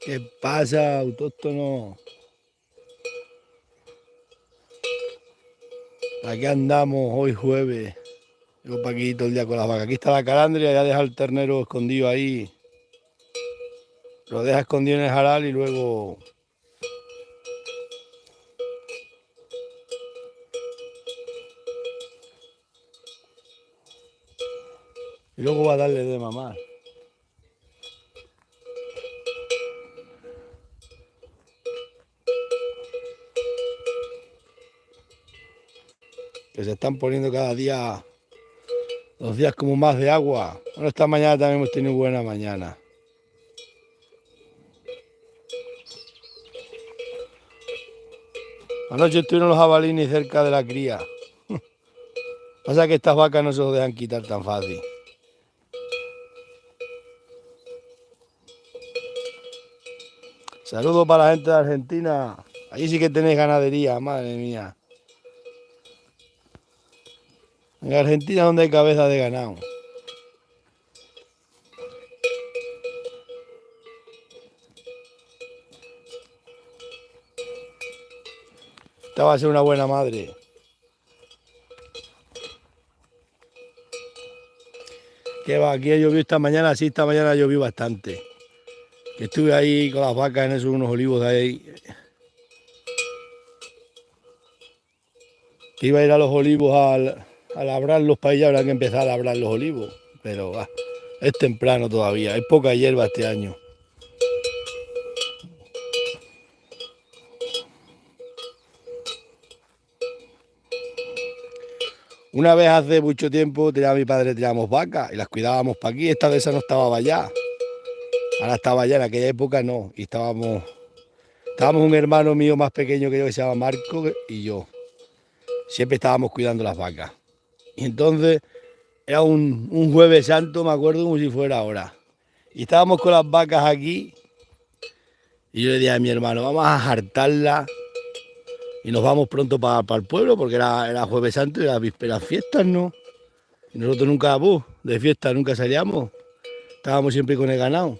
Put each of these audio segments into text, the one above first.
¿Qué pasa, autóctono? Aquí andamos hoy jueves. Yo para aquí todo el día con las vacas. Aquí está la calandria, ya deja el ternero escondido ahí. Lo deja escondido en el jaral y luego... Y luego va a darle de mamar. Que se están poniendo cada día, los días como más de agua. Bueno, esta mañana también hemos tenido buena mañana. Anoche estuvieron los jabalines cerca de la cría. Pasa que estas vacas no se los dejan quitar tan fácil. Saludos para la gente de Argentina. Allí sí que tenéis ganadería, madre mía. En Argentina donde hay cabeza de ganado. Esta va a ser una buena madre. Que va, aquí ha llovido esta mañana, sí, esta mañana llovió bastante. Estuve ahí con las vacas en esos unos olivos de ahí. Que iba a ir a los olivos a labrarlos para allá, habrá que empezar a labrar los olivos. Pero es temprano todavía, hay poca hierba este año. Una vez hace mucho tiempo tenía mi padre, teníamos vacas y las cuidábamos para aquí. Esta de esas no estaba allá. Ahora estaba allá, en aquella época no. Y estábamos un hermano mío más pequeño que yo que se llama Marco y yo. Siempre estábamos cuidando las vacas. Y entonces era un jueves santo, me acuerdo como si fuera ahora. Y estábamos con las vacas aquí. Y yo le dije a mi hermano, vamos a hartarlas y nos vamos pronto para el pueblo, porque era jueves santo y las vísperas fiestas, ¿no? Y nosotros nunca, de fiesta nunca salíamos. Estábamos siempre con el ganado.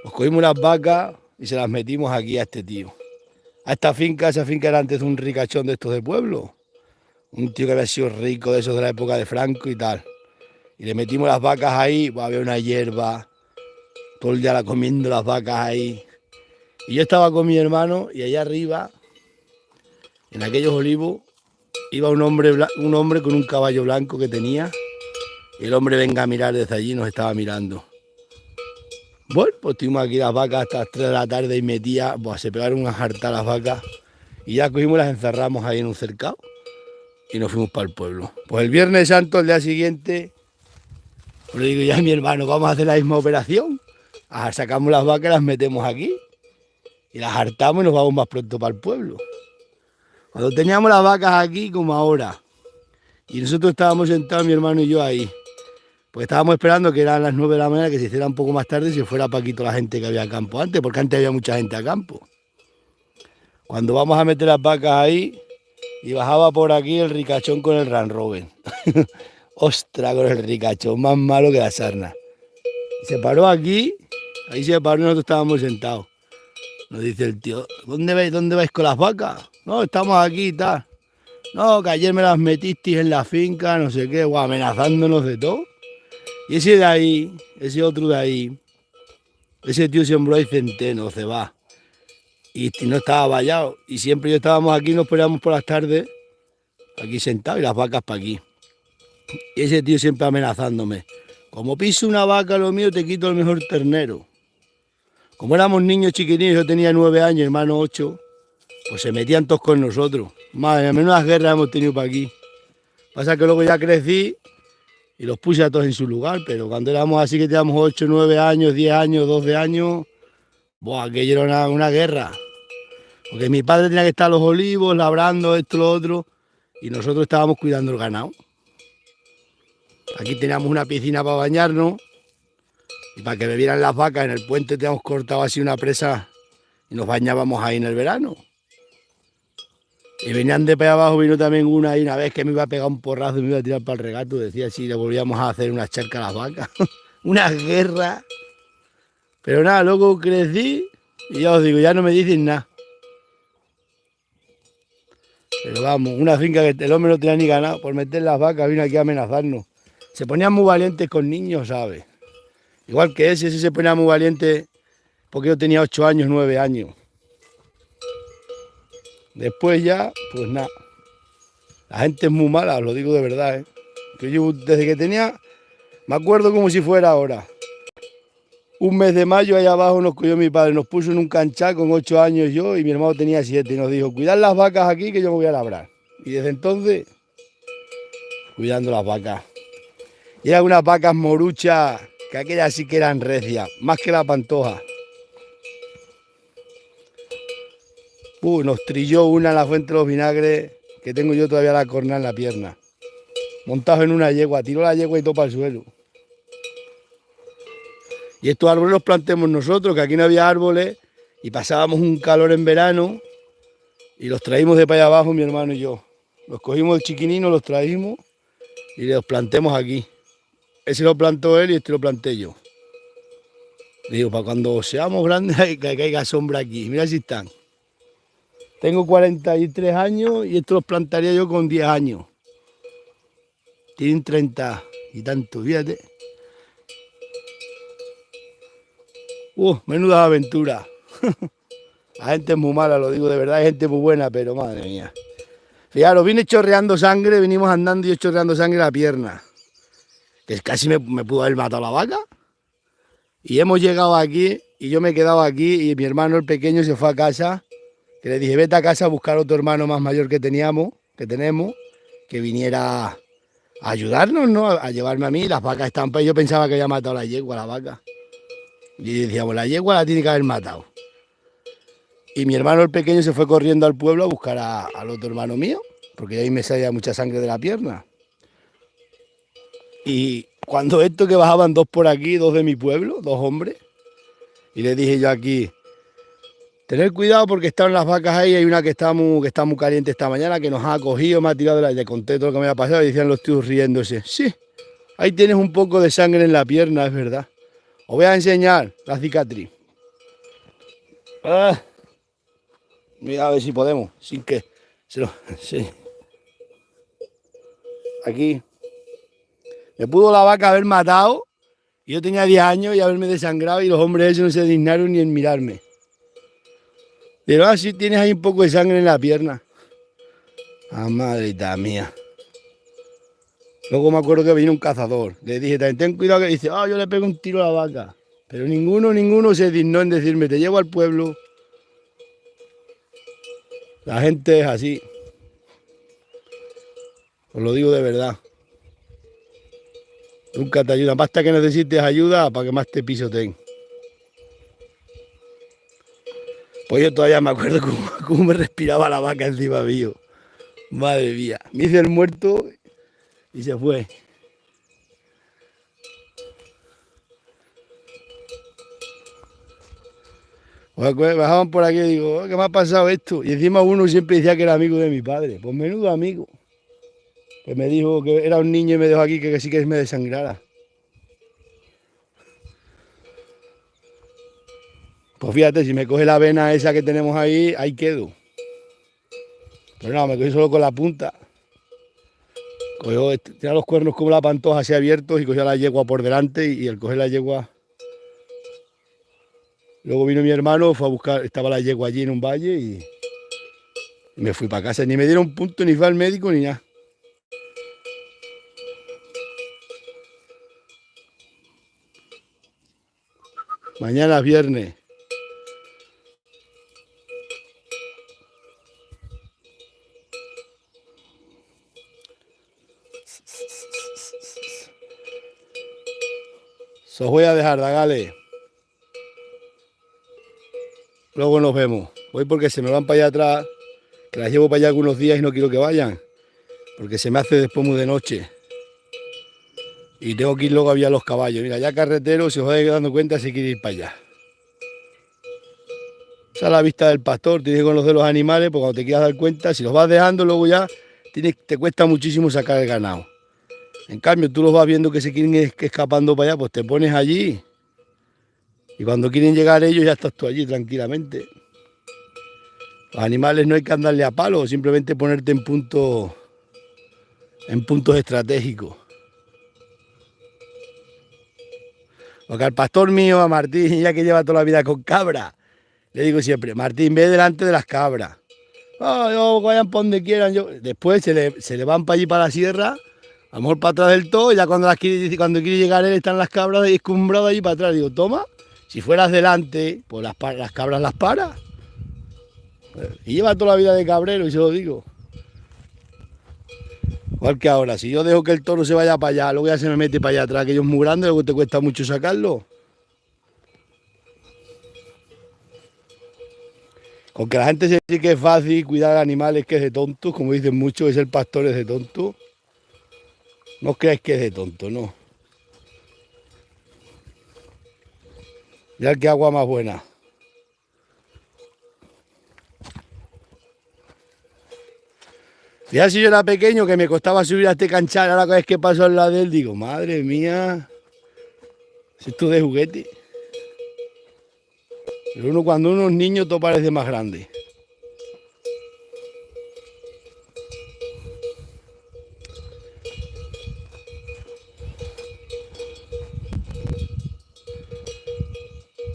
Nos cogimos las vacas y se las metimos aquí a este tío. A esta finca, esa finca era antes un ricachón de estos de pueblo. Un tío que había sido rico de esos de la época de Franco y tal. Y le metimos las vacas ahí, había una hierba, todo el día comiendo las vacas ahí. Y yo estaba con mi hermano y allá arriba, en aquellos olivos, iba un hombre con un caballo blanco que tenía. Y el hombre venga a mirar desde allí, nos estaba mirando. Bueno, pues estuvimos aquí las vacas hasta las 3 de la tarde y metía, se pegaron unas hartas las vacas. Y ya cogimos y las encerramos ahí en un cercado. Y nos fuimos para el pueblo. Pues el Viernes Santo, al día siguiente, pues le digo ya a mi hermano, vamos a hacer la misma operación. Sacamos las vacas, las metemos aquí y las hartamos y nos vamos más pronto para el pueblo. Cuando teníamos las vacas aquí, como ahora, y nosotros estábamos sentados, mi hermano y yo ahí, pues estábamos esperando que eran las 9 de la mañana, que se hiciera un poco más tarde y se fuera para aquí toda la gente que había a campo antes, porque antes había mucha gente a campo. Cuando vamos a meter las vacas ahí, y bajaba por aquí el ricachón con el Range Rover. Ostras, con el ricachón, más malo que la sarna. Se paró aquí, ahí se paró y nosotros estábamos sentados. Nos dice el tío, ¿dónde vais con las vacas? No, estamos aquí y tal. No, que ayer me las metisteis en la finca, no sé qué, amenazándonos de todo. Y ese de ahí, ese otro de ahí, ese tío sembró ahí centeno, se va. Y no estaba vallado. Y siempre yo estábamos aquí, nos poníamos por las tardes, aquí sentados y las vacas para aquí. Y ese tío siempre amenazándome. Como piso una vaca lo mío, te quito el mejor ternero. Como éramos niños chiquitines, yo tenía 9 años, hermano 8, pues se metían todos con nosotros. Madre, menudas guerras hemos tenido para aquí. Pasa que luego ya crecí y los puse a todos en su lugar, pero cuando éramos así que teníamos 8, 9 años, 10 años, 12 años, aquello era una guerra. Porque mi padre tenía que estar a los olivos, labrando esto, lo otro, y nosotros estábamos cuidando el ganado. Aquí teníamos una piscina para bañarnos y para que bebieran las vacas en el puente teníamos cortado así una presa y nos bañábamos ahí en el verano. Y venían de para abajo, vino también una ahí una vez que me iba a pegar un porrazo y me iba a tirar para el regato, decía si le volvíamos a hacer una charca a las vacas. Una guerra. Pero nada, luego crecí Y ya os digo, ya no me dicen nada. Pero vamos, una finca que el hombre no tenía ni ganado por meter las vacas, vino aquí a amenazarnos. Se ponían muy valientes con niños, ¿sabes? Igual que ese se ponía muy valiente porque yo tenía 8 años, 9 años. Después ya, pues nada. La gente es muy mala, os lo digo de verdad, ¿eh? Que yo desde que tenía, me acuerdo como si fuera ahora. Un mes de mayo allá abajo nos cogió mi padre, nos puso en un canchal con 8 años yo y mi hermano tenía 7 y nos dijo, cuidad las vacas aquí que yo me voy a labrar. Y desde entonces, cuidando las vacas. Y eran unas vacas moruchas, que aquellas sí que eran recias, más que la pantoja. Nos trilló una en la fuente de los vinagres, que tengo yo todavía la cornea en la pierna. Montado en una yegua, tiró la yegua y topa al suelo. Y estos árboles los plantemos nosotros, que aquí no había árboles, y pasábamos un calor en verano, y los traímos de para allá abajo mi hermano y yo. Los cogimos del chiquinino, los traímos, y los plantemos aquí. Ese lo plantó él y este lo planté yo. Digo, para cuando seamos grandes que caiga sombra aquí. Mira si están. Tengo 43 años y estos los plantaría yo con 10 años. Tienen 30 y tanto, fíjate. Menuda aventura. La gente es muy mala, lo digo de verdad, hay gente muy buena, pero madre mía. Fijaros, vine chorreando sangre, venimos andando y yo chorreando sangre en la pierna. Que casi me pudo haber matado la vaca. Y hemos llegado aquí y yo me he quedado aquí y mi hermano el pequeño se fue a casa. Que le dije, vete a casa a buscar otro hermano más mayor que tenemos, que viniera a ayudarnos, ¿no? A llevarme a mí. Las vacas están para... Yo pensaba que había matado a la yegua, la vaca. Y decíamos, la yegua la tiene que haber matado. Y mi hermano el pequeño se fue corriendo al pueblo a buscar al otro hermano mío, porque ahí me salía mucha sangre de la pierna. Y cuando esto que bajaban 2 por aquí, 2 de mi pueblo, 2 hombres, y le dije yo aquí, tener cuidado porque están las vacas ahí, hay una que está muy caliente esta mañana, que nos ha cogido, me ha tirado le conté todo lo que me había pasado y decían los tíos riéndose, sí, ahí tienes un poco de sangre en la pierna, es verdad. Os voy a enseñar la cicatriz. Mira a ver si podemos, sin que sí. Aquí. Me pudo la vaca haber matado, y yo tenía 10 años y haberme desangrado y los hombres esos no se dignaron ni en mirarme. Pero así tienes ahí un poco de sangre en la pierna. Ah, madrita mía. Luego me acuerdo que vino un cazador. Le dije, también ten cuidado, que dice, yo le pego un tiro a la vaca. Pero ninguno se dignó en decirme, te llevo al pueblo. La gente es así. Os lo digo de verdad. Nunca te ayudan. Basta que necesites ayuda para que más te pisoteen. Pues yo todavía me acuerdo cómo me respiraba la vaca encima mío. Madre mía. Me hice el muerto y se fue. Bajaban por aquí y digo, ¿qué me ha pasado esto? Y encima uno siempre decía que era amigo de mi padre. Pues menudo amigo. Que me dijo que era un niño y me dejó aquí que sí que me desangrara. Pues fíjate, si me coge la vena esa que tenemos ahí, ahí quedo. Pero no, me cogí solo con la punta. Tenía los cuernos como la pantoja así abiertos y cogió la yegua por delante y al coger la yegua... Luego vino mi hermano, fue a buscar, estaba la yegua allí en un valle y me fui para casa. Ni me dieron punto, ni fue al médico, ni nada. Mañana es viernes. Os voy a dejar, dagale. Luego nos vemos. Voy porque se me van para allá atrás, que las llevo para allá algunos días y no quiero que vayan, porque se me hace después muy de noche. Y tengo que ir luego a ver los caballos. Mira, ya carretero, si os vais dando cuenta, se quiere ir para allá. Esa es la vista del pastor, tienes que conocer los animales, porque cuando te quieras dar cuenta, si los vas dejando, luego ya te cuesta muchísimo sacar el ganado. En cambio, tú los vas viendo que se quieren escapando para allá, pues te pones allí Y cuando quieren llegar ellos ya estás tú allí tranquilamente. Los animales no hay que andarle a palo, simplemente ponerte en puntos estratégicos. Porque al pastor mío, a Martín, ya que lleva toda la vida con cabras, le digo siempre, Martín, ve delante de las cabras. Oh, vayan por donde quieran. Después se le van para allí, para la sierra, a lo mejor para atrás del todo, y ya cuando quiere llegar él, están las cabras escumbradas allí para atrás. Digo, toma, si fueras delante, pues las cabras las paras. Y lleva toda la vida de cabrero, y se lo digo. Igual que ahora, si yo dejo que el toro se vaya para allá, luego ya se me mete para allá atrás, que ellos muy grande, luego te cuesta mucho sacarlo. Con que la gente se dice que es fácil cuidar animales, que es de tontos, como dicen muchos, que ser pastor es de tonto. No creáis que es de tonto, no. Ya que agua más buena. Ya si yo era pequeño, que me costaba subir a este canchal, ahora cada vez que paso al lado de él, digo, madre mía, es esto de juguete. Pero cuando uno es niño, todo parece más grande.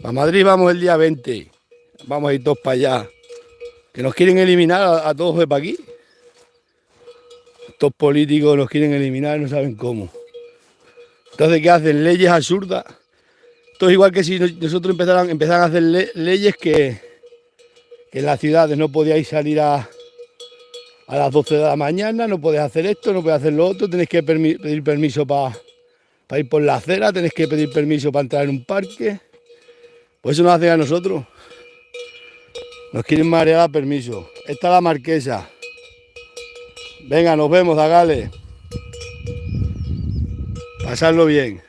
A Madrid vamos el día 20. Vamos a ir todos para allá. Que nos quieren eliminar a todos de para aquí. Estos políticos nos quieren eliminar, no saben cómo. Entonces, ¿qué hacen? Leyes absurdas. Esto es igual que si nosotros empezaran a hacer leyes que en las ciudades no podíais salir a las 12 de la mañana, no podéis hacer esto, no podéis hacer lo otro, tenéis que pedir permiso para ir por la acera, tenéis que pedir permiso para entrar en un parque. Pues eso nos hacen a nosotros. Nos quieren marear a permiso. Esta es la Marquesa. Venga, nos vemos, Zagales. Pasadlo bien.